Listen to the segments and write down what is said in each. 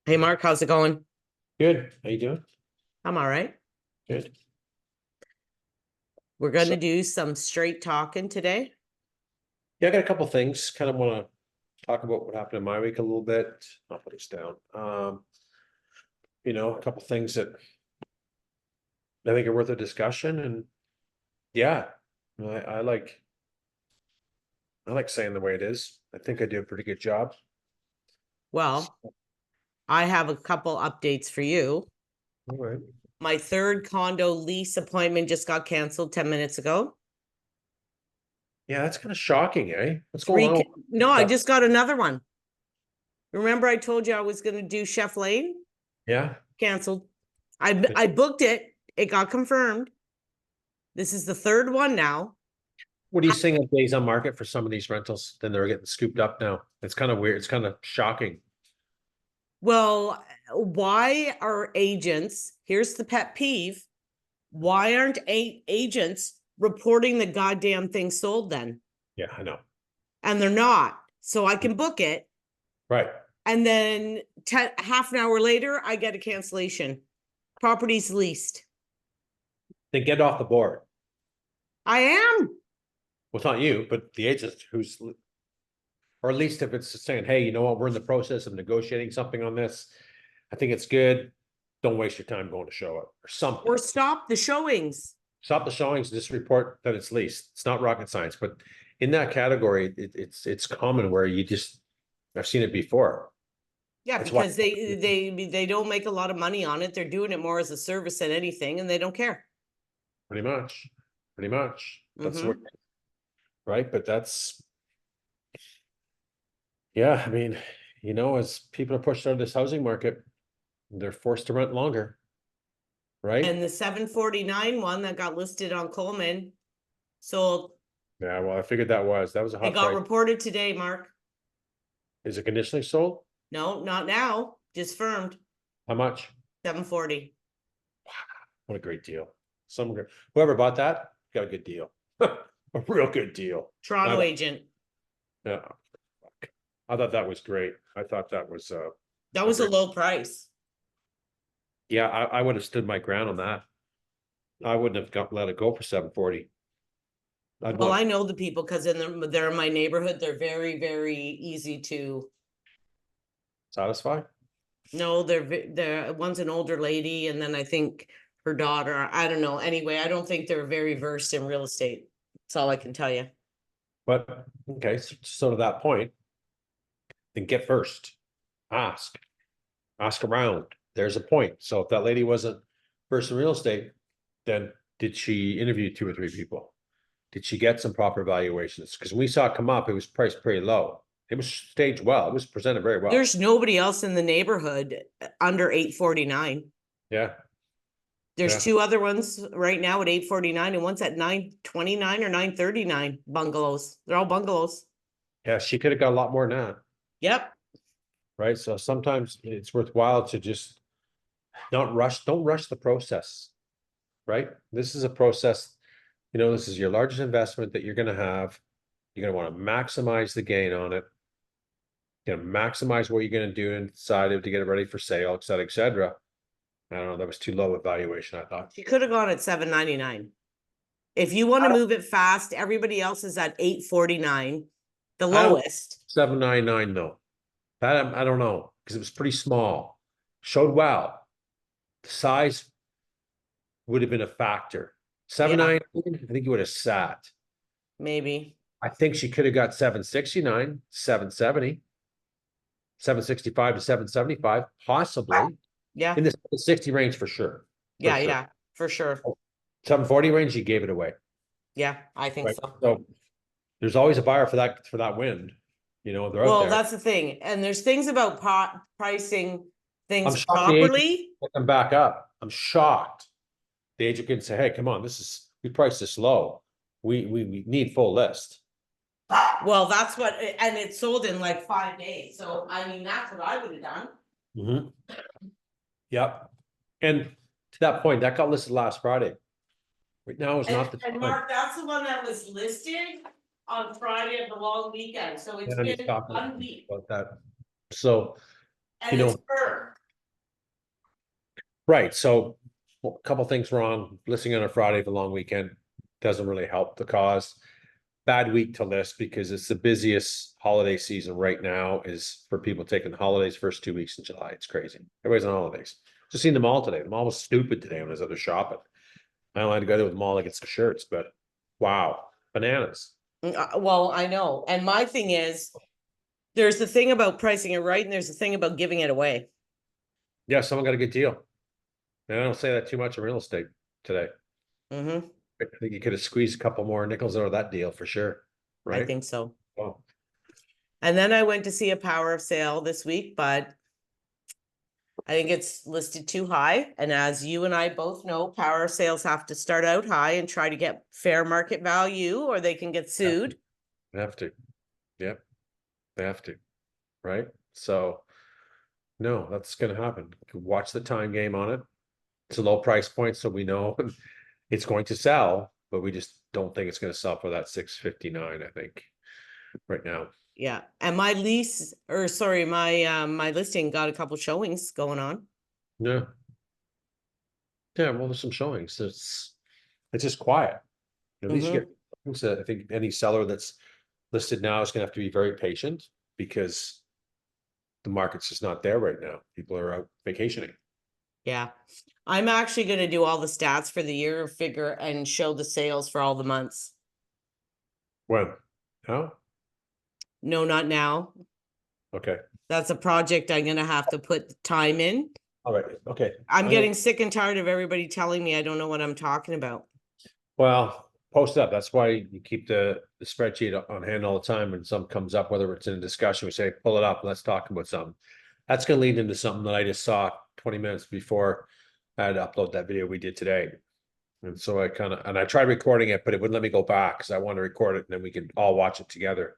Hey Mark, how's it going? Good. How you doing? I'm all right. Good. We're going So to do some straight talking today. yeah, I got a couple things. Kind of want to talk about what happened in my week a little bit. I'll put this down. A couple things that I think are worth a discussion. And yeah, I like saying the way it is. I think I do a pretty good job. Well, I have a couple updates for you. All right. My third condo lease appointment just got canceled 10 minutes ago. Yeah, that's kind of shocking, eh? What's going on? No, I just got another one. Remember I told you I was going to do Chef Lane? Yeah. Canceled. I booked it. It got confirmed. This is the third one now. What are you seeing of days on market for some of these rentals? Then they're getting scooped up now. It's kind of weird. It's kind of shocking. Well, why are agents, here's the pet peeve, why aren't agents reporting the goddamn thing sold then? Yeah, I know. And they're not. So I can book it. Right. And then half an hour later, I get a cancellation. Property's leased. Then get off the board. I am. Well, it's not you, but the agent or at least if it's saying, hey, you know what, we're in the process of negotiating something on this. I think it's good. Don't waste your time going to show it or something. Or stop the showings. Stop the showings, just report that it's leased. It's not rocket science, but in that category, it's common where I've seen it before. Yeah, That's why because they don't make a lot of money on it. They're doing it more as a service than anything, and they don't care. pretty much, pretty much. That's what, Mm-hmm. right? But yeah, I mean, as people are pushed out of this housing market, they're forced to rent longer, right? And the 749 one that got listed on Coleman sold. Yeah, well, I figured that was a It hot got price. reported today, Mark. Is it conditionally sold? No, not now. Just firmed. How much? 740. What a great deal. Whoever bought that got a good deal. A real good deal. Toronto agent. Yeah. I thought that was great. I thought that was That a was a great. low price. Yeah, I would have stood my ground on that. I wouldn't have let it go for 740. I'd Well, I want know the people because they're in my neighborhood. They're very, very easy to. satisfy. No, they're one's an older lady, and then I think her daughter. I don't know. Anyway, I don't think they're very versed in real estate. That's all I can tell you. But okay, so to that point, then get first. Ask. Ask around. There's a point. So if that lady wasn't versed in real estate, then did she interview two or three people? Did she get some proper valuations? Because when we saw it come up, it was priced pretty low. It was staged well. It was presented very well. There's nobody else in the neighborhood under 849. Yeah. There's Yeah. two other ones right now at 849 and one's at 929 or 939 bungalows. They're all bungalows. Yeah. She could have got a lot more than that. Yep. Right. So sometimes it's worthwhile to just not rush. Don't rush the process. Right. This is a process. This is your largest investment that you're going to have. You're going to want to maximize the gain on it. You're going to maximize what you're going to do inside to get it ready for sale, et cetera, et cetera. I don't know. That was too low a valuation, I thought. She could have gone at 799. If you want to move it fast, everybody else is at 849, the I don't lowest. 799 though. That I don't know because it was pretty small. Showed well. The size would have been a factor. Yeah, 799, I think you would have sat. maybe. I think she could have got 769, 770, 765 to 775, possibly Yeah, in the 60 range for sure. For yeah, sure. yeah, for sure. 740 range, you gave it away. Yeah, I think Right. so. So there's always a buyer for that wind. They're out Well, there. that's the thing. And there's things about pricing I'm things shocked the agent properly. put them back up. I'm shocked. The agent can say, hey, come on, we priced this low. We need full list. Well, that's what, and it sold in like 5 days. So, I mean, that's what I would have done. Mm-hmm. Yep. And to that point, that got listed last Friday. Right now is not the And time. Mark, that's the one that was listed on Friday of the long weekend. So it's And he's been talking 1 week. about that. So, And it's firm. Right, so a couple things wrong. Listing on a Friday for a long weekend doesn't really help the cause. Bad week to list because it's the busiest holiday season right now is for people taking the holidays first 2 weeks in July. It's crazy. Everybody's on holidays. Just seen the mall today. The mall was stupid today when I was out there shopping. I only had to go there with the mall to get some shirts, but wow, bananas. Well, I know. And my thing is, there's the thing about pricing it right, and there's the thing about giving it away. Yeah, someone got a good deal. And I don't say that too much in real estate today. Mm-hmm. I think you could have squeezed a couple more nickels out of that deal for sure, I right? think so. Oh, And then I went to see a power of sale this week, but I think it's listed too high. And as you and I both know, power of sales have to start out high and try to get fair market value, or they can get sued. they have to. Yep, they have to, right? So no, that's gonna happen. Watch the time game on it. It's a low price point, so we know it's going to sell, but we just don't think it's gonna sell for that 659, I think, right now. Yeah. And my lease, or sorry, my listing got a couple showings going on. Yeah. Yeah, well, there's some showings. It's just quiet. At least you get, I think any seller that's listed now is gonna have to be very patient because the market's just not there right now. People are out vacationing. Yeah. I'm actually going to do all the stats for the year, figure and show the sales for all the months. When? How? No, not now. Okay. That's a project I'm going to have to put time in. All right. Okay. I'm getting sick and tired of everybody telling me I don't know what I'm talking about. Well, post up. That's why you keep the spreadsheet on hand all the time. When something comes up, whether it's in a discussion, we say, pull it up, let's talk about something. That's gonna lead into something that I just saw 20 minutes before I had to upload that video we did today. And so I I tried recording it, but it wouldn't let me go back because I want to record it and then we can all watch it together,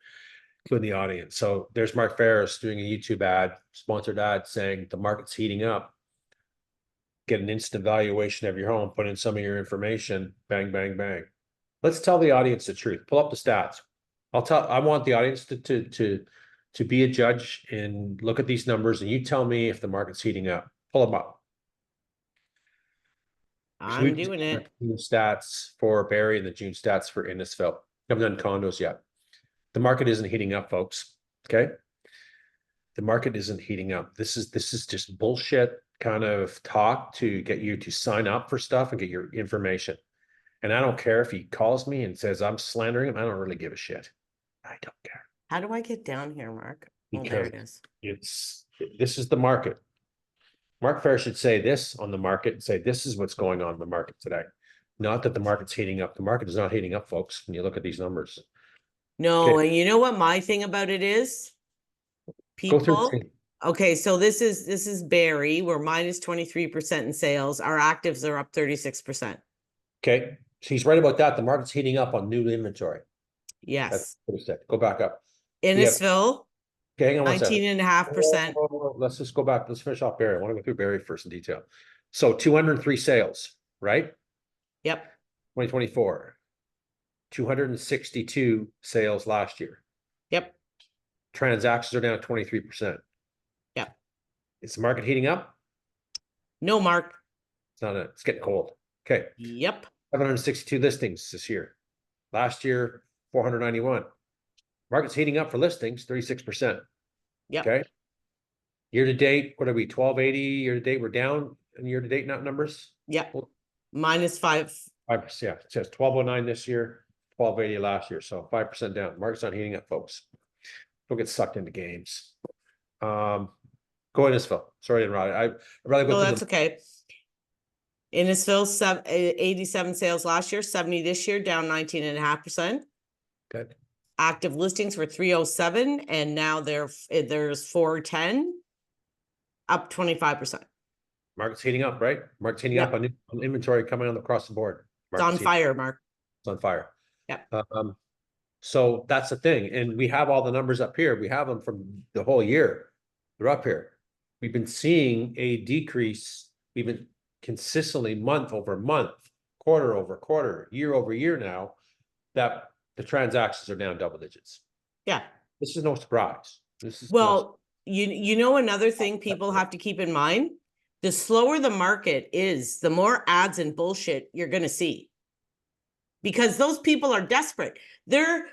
including the audience. So there's Mark Ferris doing a YouTube ad, sponsored ad saying the market's heating up. Get an instant valuation of your home, put in some of your information, bang, bang, bang. Let's tell the audience the truth. Pull up the stats. I want the audience to be a judge and look at these numbers and you tell me if the market's heating up. Pull them up. I'm doing it. June stats for Barrie and the June stats for Innisfil. Haven't done condos yet. The market isn't heating up, folks. Okay. The market isn't heating up. This is just bullshit kind of talk to get you to sign up for stuff and get your information. And I don't care if he calls me and says I'm slandering him. I don't really give a shit. I don't care. How do I get down here, Mark? Because there it is. This is the market. Mark Fair should say this on the market and say this is what's going on in the market today. Not that the market's heating up. The market is not heating up, folks, when you look at these numbers. No, Okay. and you know what my thing about it is? Go through. People. Okay, so this is Barrie. We're minus 23% in sales. Our actives are up 36%. Okay, so he's right about that. The market's heating up on new inventory. Yes. That's what he said. Go back up. Innisfil, Okay, hang on one second. 19.5%. Let's just go back. Let's finish off Barrie. I want to go through Barrie first in detail. So 203 sales, right? Yep. 2024. 262 sales last year. Yep. Transactions are down 23%. Yep. Is the market heating up? No, Mark. It's not. It's getting cold. Okay. Yep. 762 listings this year. Last year, 491. Market's heating up for listings, 36%. Yep. Okay. Year to date, what are we? 1280 year to date. We're down in year to date numbers. Yep. Minus 5. 5%. Yeah. It says 1209 this year, 1280 last year. So 5% down. Market's not heating up, folks. Don't get sucked into games. Go ahead, Isfil. Sorry to interrupt. I'd rather go No, through that's okay. Innisfil, 87 sales last year, 70 this year, down 19.5%. Good. Active listings were 307, and now there's 410, up 25%. Market's heating up, right? Market's heating up on inventory coming on across the board. It's on fire, Mark. It's on fire. Yeah. So that's the thing. And we have all the numbers up here. We have them from the whole year. They're up here. We've been seeing a decrease. We've been consistently month over month, quarter over quarter, year over year now, that the transactions are down double digits. Yeah. This is no surprise. This is well, you know, another thing people have to keep in mind, the slower the market is, the more ads and bullshit you're gonna see. Because those people are desperate. They're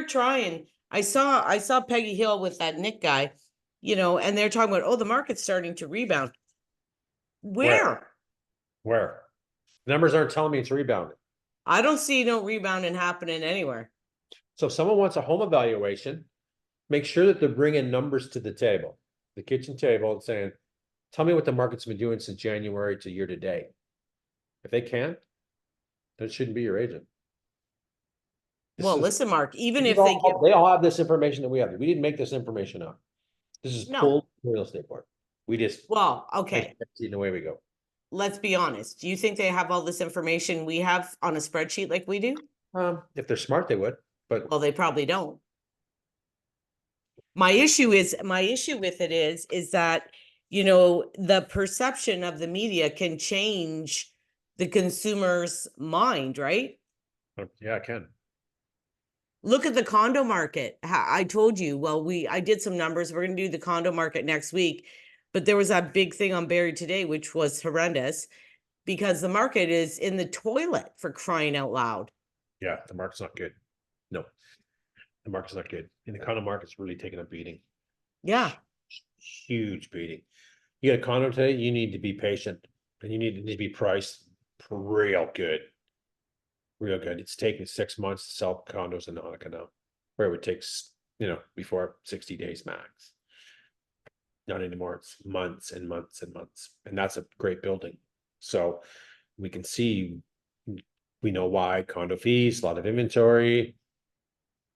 trying. I saw Peggy Hill with that Nick guy, you know, and they're talking about, oh, the market's starting to rebound. Where? Where? Numbers aren't telling me it's rebounding. I don't see no rebounding happening anywhere. So if someone wants a home evaluation, make sure that they're bringing numbers to the table, the kitchen table, and saying, tell me what the market's been doing since January to year to date. If they can't, then it shouldn't be your agent. Well, listen, Mark, even if they give, they all have this information that we have. We didn't make this information up. This is No. full real estate board. We just, well, okay, and away we go. let's be honest. Do you think they have all this information we have on a spreadsheet like we do? If they're smart, they would, but Well, they probably don't. My issue with it is that, you know, the perception of the media can change the consumer's mind, right? yeah, I can. Look at the condo market. I told you, well, I did some numbers. We're going to do the condo market next week, but there was that big thing on Barrie today, which was horrendous because the market is in the toilet, for crying out loud. Yeah, the market's not good. No, the market's not good. And the condo market's really taking a beating. Yeah. Huge beating. You get a condo today, you need to be patient and you need to be priced real good. Real good. It's taking 6 months to sell condos in Nautica now, where it would take, you know, before 60 days max. Not anymore. It's months and months and months. And that's a great building. So we can see, we know why. Condo fees, a lot of inventory.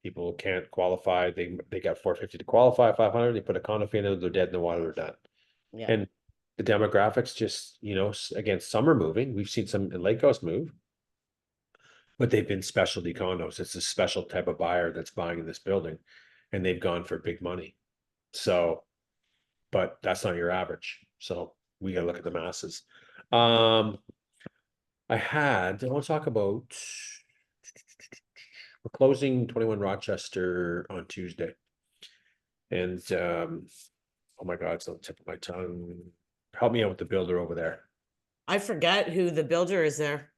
People can't qualify. They got 450 to qualify, 500. They put a condo fee in it, they're dead in the water, they're done. Yeah. And the demographics just, you know, again, some are moving. We've seen some in Lake Coast move, but they've been specialty condos. It's a special type of buyer that's buying in this building, and they've gone for big money. So, but that's not your average. So we got to look at the masses. I want to talk about, we're closing 21 Rochester on Tuesday. And oh my God, it's on the tip of my tongue. Help me out with the builder over there. I forget who the builder is there.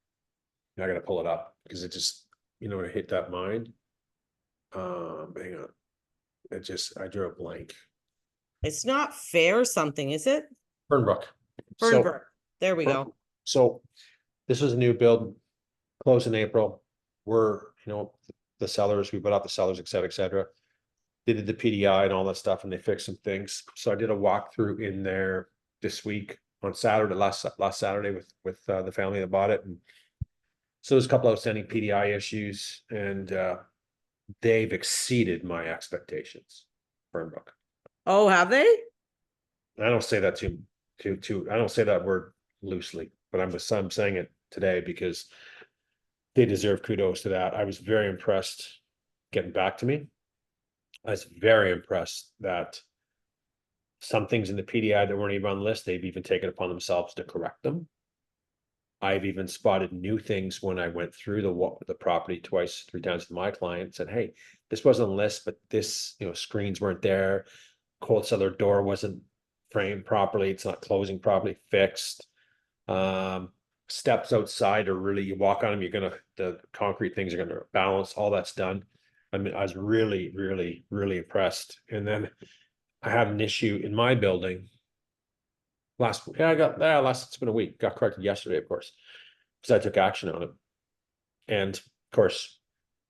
I gotta pull it up because it just, you know, it hit that mind. Hang on. I drew a blank. It's not fair something, is it? Fernbrook. Fernbrook. There we go. So this was a new build, closed in April. We're, you know, the sellers, we put out the sellers, et cetera, et cetera. They did the PDI and all that stuff, and they fixed some things. So I did a walkthrough in there this week on Saturday, last Saturday with the family that bought it. And so there's a couple outstanding PDI issues, and they've exceeded my expectations. Fernbrook. Oh, have they? I don't say that I don't say that word loosely, but I'm saying it today because they deserve kudos to that. I was very impressed getting back to me. I was very impressed that some things in the PDI that weren't even on the list, they've even taken upon themselves to correct them. I've even spotted new things when I went through the property twice, 3 times with my client, said, hey, this wasn't on the list, but this, you know, screens weren't there. Cold cellar door wasn't framed properly. It's not closing properly, fixed. Steps outside are really, you walk on them, the concrete things are gonna balance, all that's done. I mean, I was really, really, really impressed. And then I had an issue in my building. It's been a week, got corrected yesterday, of course, because I took action on it. And of course,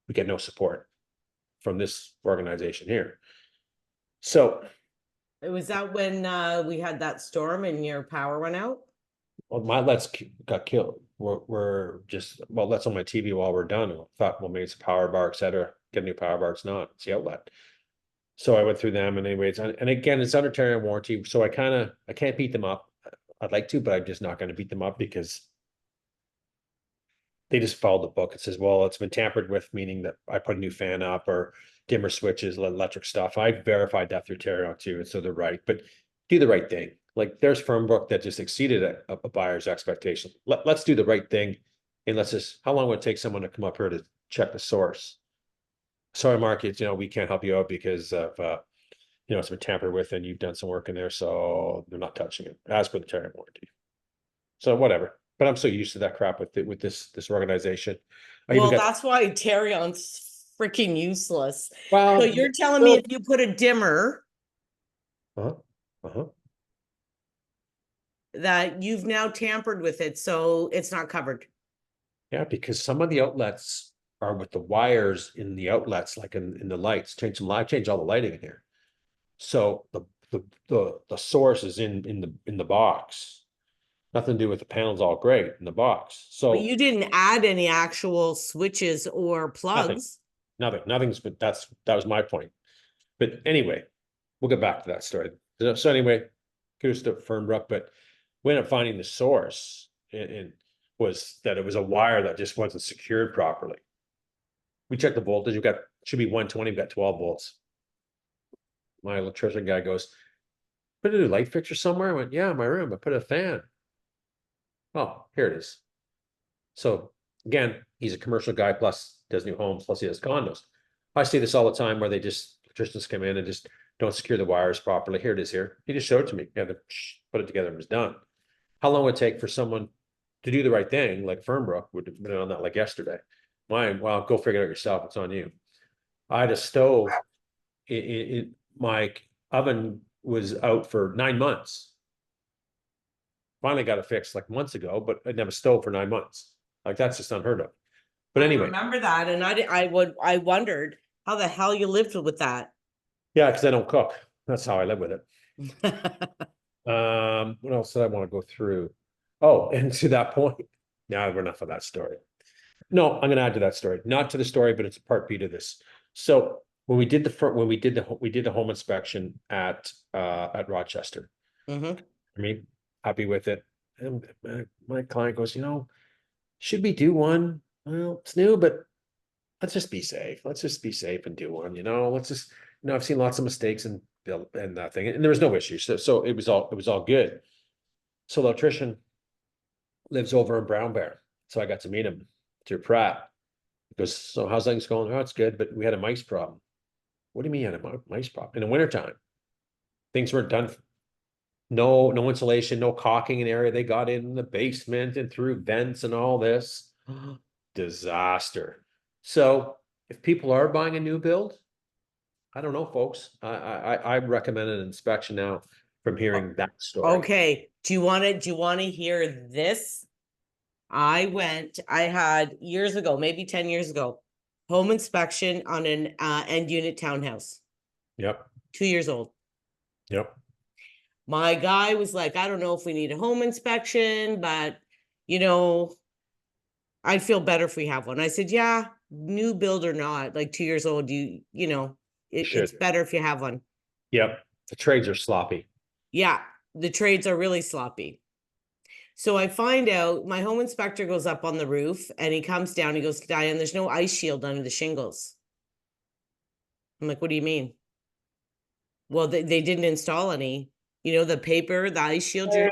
we get no support from this organization here. So. Was that when we had that storm and your power went out? Well, my LEDs got killed. We're just, well, that's on my TV while we're done. I thought, well, maybe it's a power bar, et cetera. Get a new power bar. It's not, it's the outlet. So I went through them, and anyways, and again, it's under tenant warranty. So I can't beat them up. I'd like to, but I'm just not going to beat them up because they just followed the book. It says, well, it's been tampered with, meaning that I put a new fan up or dimmer switches, electric stuff. I verified that through Terrio too, and so they're right. But do the right thing. Like there's Fernbrook that just exceeded a buyer's expectation. Let's do the right thing, and let's just. How long would it take someone to come up here to check the source? Sorry, Mark, you know, we can't help you out because of you know, it's been tampered with and you've done some work in there, so they're not touching it as per the tenant warranty. So whatever, but I'm so used to that crap with this organization. I even Well, got, that's why Tarion's freaking useless. So well, you're telling me if you put a dimmer uh-huh, uh-huh. that you've now tampered with it, so it's not covered. Yeah, because some of the outlets are with the wires in the outlets, like in the lights, change all the lighting in here. So the source is in the box. Nothing to do with the panels, all great in the box. But So you didn't add any actual switches or nothing, plugs. nothing's, but that was my point. But anyway, we'll get back to that story. So anyway, kudos to Fernbrook, but we ended up finding the source and was that it was a wire that just wasn't secured properly. We checked the voltage, we got, should be 120, we got 12 volts. My electrician guy goes, put a new light fixture somewhere. I went, yeah, in my room, I put a fan. Oh, here it is. So again, he's a commercial guy, plus does new homes, plus he has condos. I see this all the time where they just, electricians come in and just don't secure the wires properly. Here it is here. He just showed it to me. Yeah, put it together and it was done. How long would it take for someone to do the right thing, like Fernbrook would have been on that like yesterday? Mine, well, go figure it out yourself. It's on you. I had a stove. My oven was out for 9 months. Finally got it fixed like months ago, but I'd never stove for 9 months. Like that's just unheard of. But I anyway, remember that, and I wondered how the hell you lived with that. yeah, because I don't cook. That's how I live with it. What else did I want to go through? Oh, and to that point, now we're enough of that story. No, I'm gonna add to that story, not to the story, but it's part B to this. So when we did the home inspection at Rochester. Mhm. I mean, happy with it. And my client goes, should we do one? Well, it's new, but let's just be safe. Let's just be safe and do one, let's just, I've seen lots of mistakes and that thing, and there was no issues. So it was all good. So the electrician lives over in Brown Bear. So I got to meet him through Pratt. He goes, so how's things going? Oh, it's good, but we had a mice problem. What do you mean you had a mice problem? In the wintertime, things weren't done. No insulation, no caulking in the area. They got in the basement and through vents and all this. Disaster. So if people are buying a new build, I don't know, folks. I recommend an inspection now from hearing that story. Okay. Do you want to hear this? I had years ago, maybe 10 years ago, home inspection on an end unit townhouse, Yep. 2 years old. Yep. My guy was like, I don't know if we need a home inspection, but I'd feel better if we have one. I said, yeah, new build or not, like 2 years old, it's better if you have one. Yep. The trades are sloppy. Yeah, the trades are really sloppy. So I find out my home inspector goes up on the roof and he comes down. He goes, Diane, there's no ice shield under the shingles. I'm like, what do you mean? Well, they didn't install any. The paper, the ice shield, there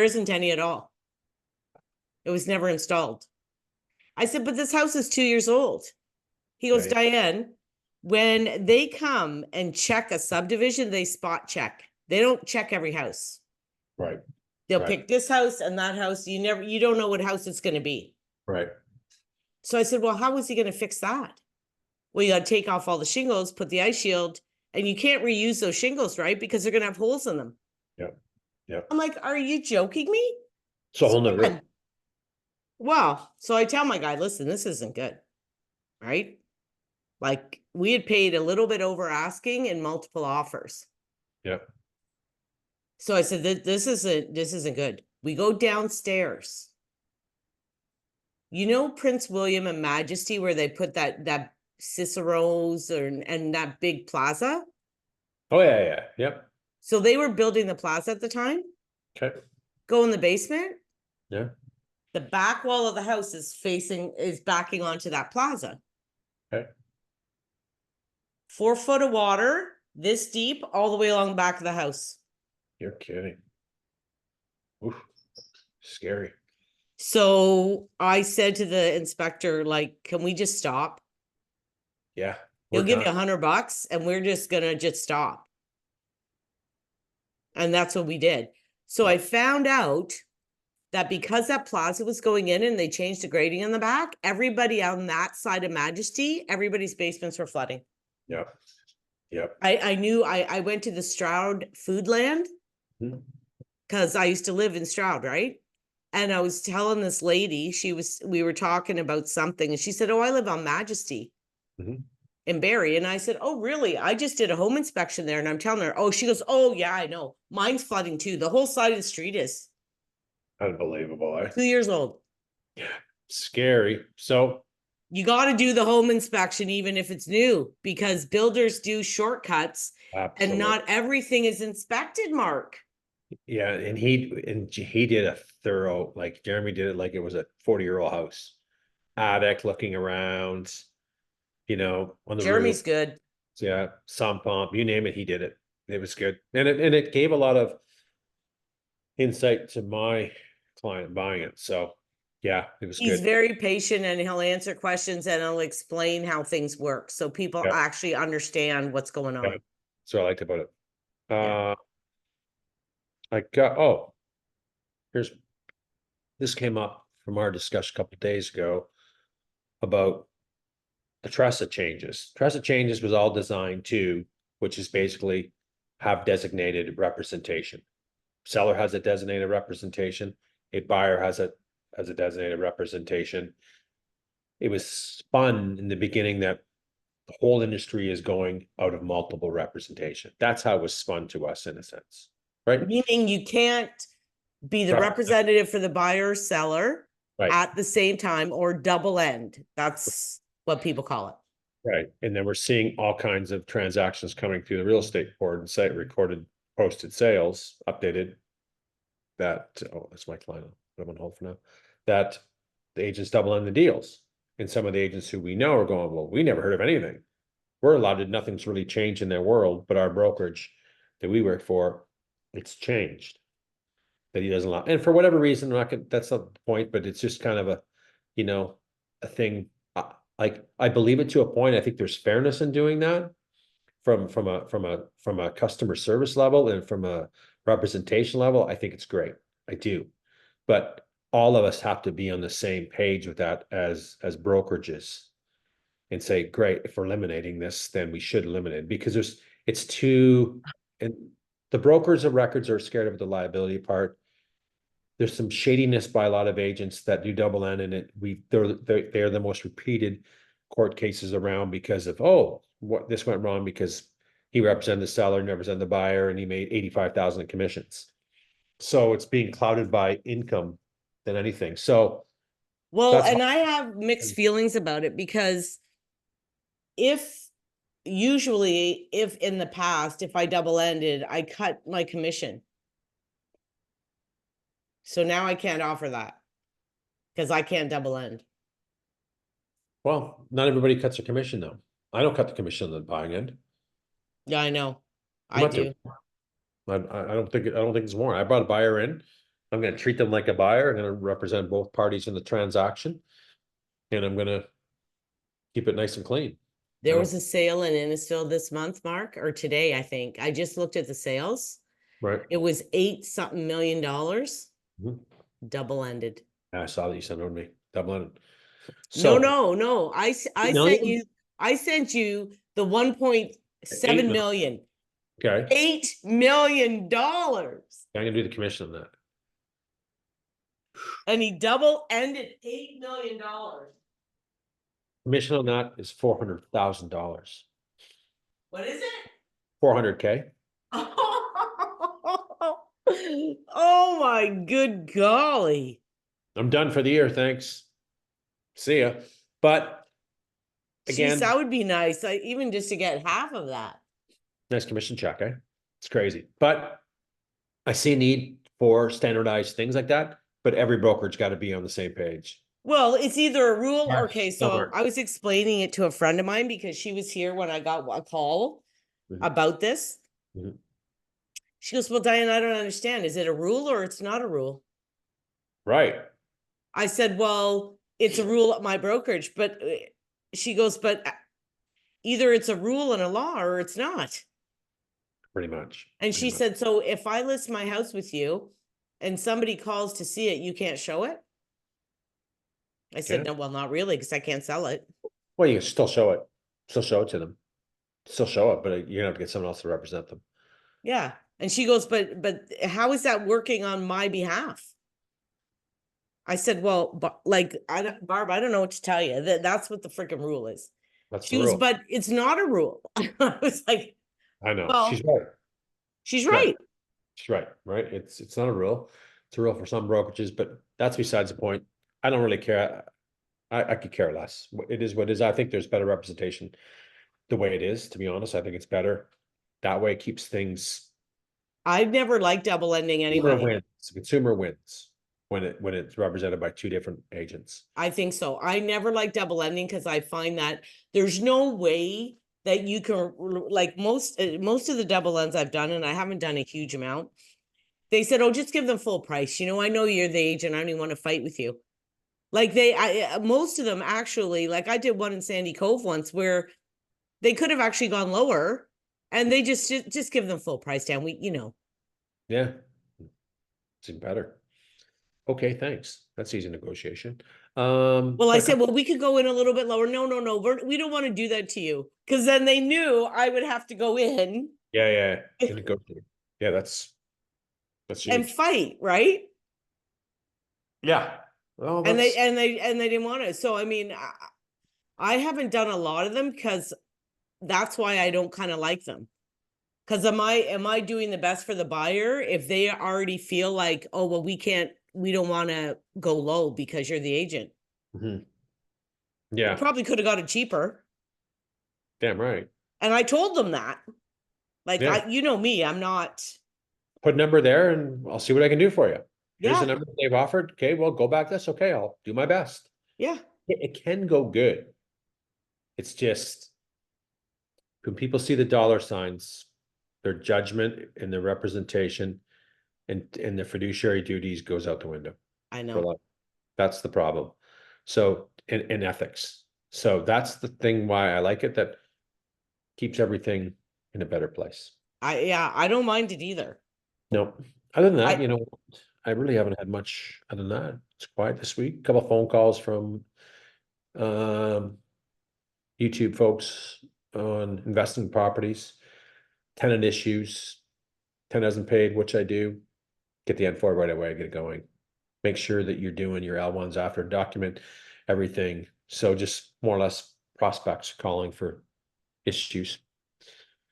isn't any at all. It was never installed. I said, but this house is 2 years old. He goes, Right. Diane, when they come and check a subdivision, they spot check. They don't check every house. Right. They'll Right. pick this house and that house. You don't know what house it's going to be. Right. So I said, well, how is he going to fix that? Well, you got to take off all the shingles, put the ice shield, and you can't reuse those shingles, right? Because they're going to have holes in them. Yeah. Yeah. I'm like, are you joking me? It's a whole nother room. Well, so I tell my guy, listen, this isn't good, right? Like we had paid a little bit over asking in multiple offers. Yeah. So I said, this isn't good. We go downstairs. Prince William and Majesty, where they put that Cicero's and that big plaza? Oh, yeah. Yep. So they were building the plaza at the time. Okay. Go in the basement. Yeah. The back wall of the house is backing onto that plaza. Okay. 4 foot of water, this deep, all the way along the back of the house. You're kidding. Oof. Scary. So I said to the inspector, like, can we just stop? Yeah. He'll give you $100 and we're just gonna just stop. And that's what we did. So I found out that because that plaza was going in and they changed the grading in the back, everybody on that side of Majesty, everybody's basements were flooding. Yep. Yep. I knew I went to the Stroud Foodland Mhm. because I used to live in Stroud, right? And I was telling this lady, we were talking about something, and she said, "Oh, I live on Majesty Mhm. in Barrie." And I said, "Oh, really? I just did a home inspection there." And I'm telling her, "Oh," she goes, "Oh, yeah, I know. Mine's flooding too. The whole side of the street is Unbelievable. 2 years old." Scary. So You got to do the home inspection, even if it's new, because builders do shortcuts and absolutely. not everything is inspected, Mark. Yeah, and he did a thorough, like Jeremy did it like it was a 40-year-old house. Attic, looking around, on the roof. Jeremy's good. Yeah, sump pump, you name it, he did it. It was good. And it gave a lot of insight to my client buying it. So yeah, it was He's good. very patient and he'll answer questions and he'll explain how things work. So people Yeah. actually understand what's going Yeah. on. So I liked about it. Yeah. I got, here's, this came up from our discussion a couple of days ago about the Tressa changes. Tressa changes was all designed to, which is basically have designated representation. Seller has a designated representation, a buyer has a designated representation. It was spun in the beginning that the whole industry is going out of multiple representation. That's how it was spun to us in a sense, right? Meaning you can't be the Right. representative for the buyer or seller Right. at the same time, or double end. That's what people call it. Right. And then we're seeing all kinds of transactions coming through the real estate board and site recorded, posted sales, updated. That, oh, that's my client. I'm on hold for now. That the agents double end the deals. And some of the agents who we know are going, well, we never heard of anything. We're allowed to, nothing's really changed in their world, but our brokerage that we work for, it's changed. That he doesn't allow, and for whatever reason, I'm not gonna, that's not the point, but it's just kind of a, a thing. Like, I believe it to a point. I think there's fairness in doing that from a customer service level and from a representation level. I think it's great. I do. But all of us have to be on the same page with that as brokerages and say, great, if we're eliminating this, then we should eliminate it, because it's too, and the brokers of records are scared of the liability part. There's some shadiness by a lot of agents that do double end, and they're the most repeated court cases around because of, oh, what, this went wrong because he represented the seller, never represented the buyer, and he made 85,000 in commissions. So it's being clouded by income than anything. So Well, that's and I have mixed feelings about it, because if in the past, if I double ended, I cut my commission. So now I can't offer that because I can't double end. well, not everybody cuts their commission though. I don't cut the commission on the buying end. Yeah, I know. I'm I not do. doing- I don't think it's more. I brought a buyer in. I'm going to treat them like a buyer. I'm going to represent both parties in the transaction, and I'm going to keep it nice and clean. There was a sale in Innisfil this month, Mark, or today, I think. I just looked at the sales. Right. It was $8-something million, Mhm. double ended. I saw that you sent it to me. Double ended. No, So no. I million? sent you the 1.7 million. Okay. $8 million. I'm gonna do the commission on that. And he double ended $8 million. Commission on that is $400,000. What is it? 400K. Oh my good golly. I'm done for the year. Thanks. See ya. But again, Jeez, that would be nice. Even just to get half of that. nice commission check, eh? It's crazy. But I see a need for standardized things like that, but every brokerage got to be on the same page. Well, it's either a rule. Yes, Okay, so smart. I was explaining it to a friend of mine because she was here when I got a call about this. Mhm. She goes, "Well, Diane, I don't understand. Is it a rule or it's not a rule?" Right. I said, "Well, it's a rule at my brokerage," but she goes, "But either it's a rule and a law or it's not." Pretty much. And she said, "So if I list my house with you and somebody calls to see it, you can't show it? I said, Yeah. no, well, not really, because I can't sell it. Well, you can still show it, to them, still show it, but you're gonna have to get someone else to represent them. Yeah. And she goes, but how is that working on my behalf? I said, well, but like, Barb, I don't know what to tell you. That's what the freaking rule is. That's She the goes, rule. but it's not a rule. I was like, I know, well, she's right. she's She's right. right. She's right, right? It's not a rule. It's a rule for some brokerages, but that's besides the point. I don't really care. I could care less. It is what it is. I think there's better representation the way it is, to be honest. I think it's better. That way it keeps things. I've never liked double ending Consumer anyway. wins. The consumer wins when it's represented by two different agents. I think so. I never like double ending because I find that there's no way that you can, like most of the double ends I've done, and I haven't done a huge amount. They said, "Oh, just give them full price." I know you're the agent. I don't even want to fight with you. Like most of them actually, like I did one in Sandy Cove once where they could have actually gone lower, and they just give them full price down. Yeah, it's even better. Okay, thanks. That's easy negotiation. Well, I said, well, we could go in a little bit lower. No, we don't want to do that to you, because then they knew I would have to go in yeah, negotiate. Yeah, that's and huge. fight, right? Yeah. Well, And that's they didn't want to. So I mean, I haven't done a lot of them because that's why I don't kind of like them. Because am I doing the best for the buyer if they already feel like, oh well, we don't want to go low because you're the agent. mhm. We Yeah, probably could have got it cheaper. damn right. And I told them that. Like Yeah. you know me, I'm not. Put a number there and I'll see what I can do for you. Here's the Yeah, number they've offered. Okay, well, go back this. Okay, I'll do my best. yeah. It can go good. It's just when people see the dollar signs, their judgment and their representation and their fiduciary duties goes out the window. I For know. life. That's the problem. So, in ethics. So that's the thing why I like it, that keeps everything in a better place. I don't mind it either. No, other than that, I I really haven't had much other than that. It's quiet this week. A couple of phone calls from um, YouTube folks on investing properties, tenant issues, tenant hasn't paid, which I do. Get the N4 right away, get it going. Make sure that you're doing your L1s after, document everything. So just more or less prospects calling for issues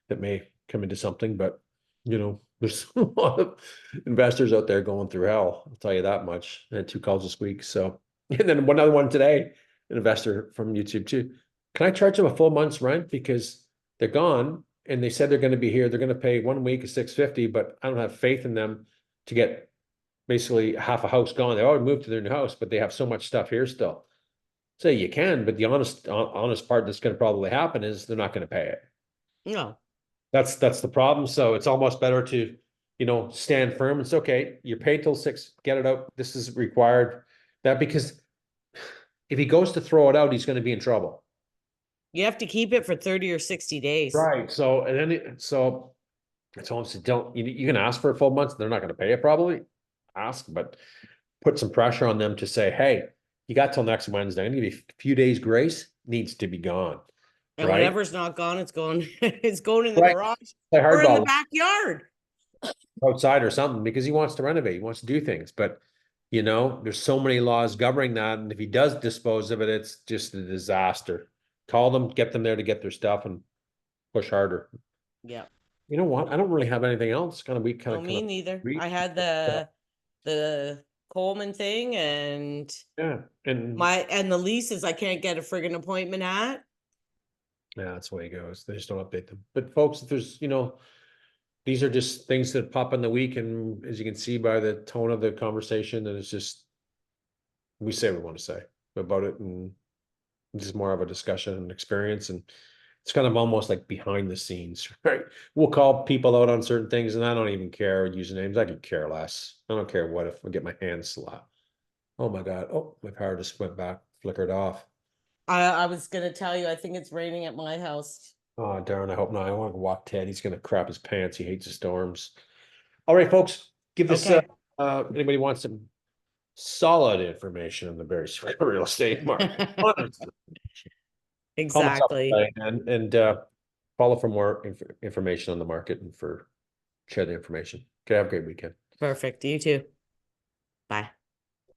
that may come into something, but there's a lot of investors out there going through hell. I'll tell you that much. I had 2 calls this week. So, and then one other one today, an investor from YouTube too. Can I charge them a full month's rent because they're gone and they said they're going to be here. They're going to pay 1 week of $650, but I don't have faith in them to get basically half a house gone. They already moved to their new house, but they have so much stuff here still. So you can, but the honest part that's going to probably happen is they're not going to pay it. no. That's the problem. So it's almost better to, stand firm. It's okay. You're paid till 6, get it out. This is required. That because if he goes to throw it out, he's going to be in trouble. You have to keep it for 30 or 60 days. Right. So, and then so it's almost you can ask for a full month. They're not going to pay it probably. Ask, but put some pressure on them to say, hey, you got till next Wednesday. I'm gonna give you a few days grace, needs to be gone. And Right. whatever's not gone, it's going it's going in the Right. garage Play or in the hardball backyard. outside or something because he wants to renovate, he wants to do things. But there's so many laws governing that. And if he does dispose of it, it's just a disaster. Call them, get them there to get their stuff and push harder. Yeah. You know what? I don't really have anything else. Kind of weak, kind No, of me neither. weak. I had the Coleman thing and Yeah. And the leases I can't get a friggin' appointment at. yeah, that's the way it goes. They just don't update them. But folks, if there's, these are just things that pop in the week. And as you can see by the tone of the conversation, that it's just, we say what we want to say about it. And this is more of a discussion and experience. And it's kind of almost like behind the scenes, right? We'll call people out on certain things and I don't even care usernames. I could care less. I don't care what if I get my hands slapped. Oh my God. Oh, my power just went back, flickered off. I was gonna tell you, I think it's raining at my house. Oh, darn, I hope not. I want to walk Ted. He's going to crap his pants. He hates the storms. All right, folks, give this Okay. Anybody wants some solid information on the Barrie real estate market? Honest. Exactly. And follow for more information on the market and for share the information. Okay, have a great weekend. Perfect. You too. Bye.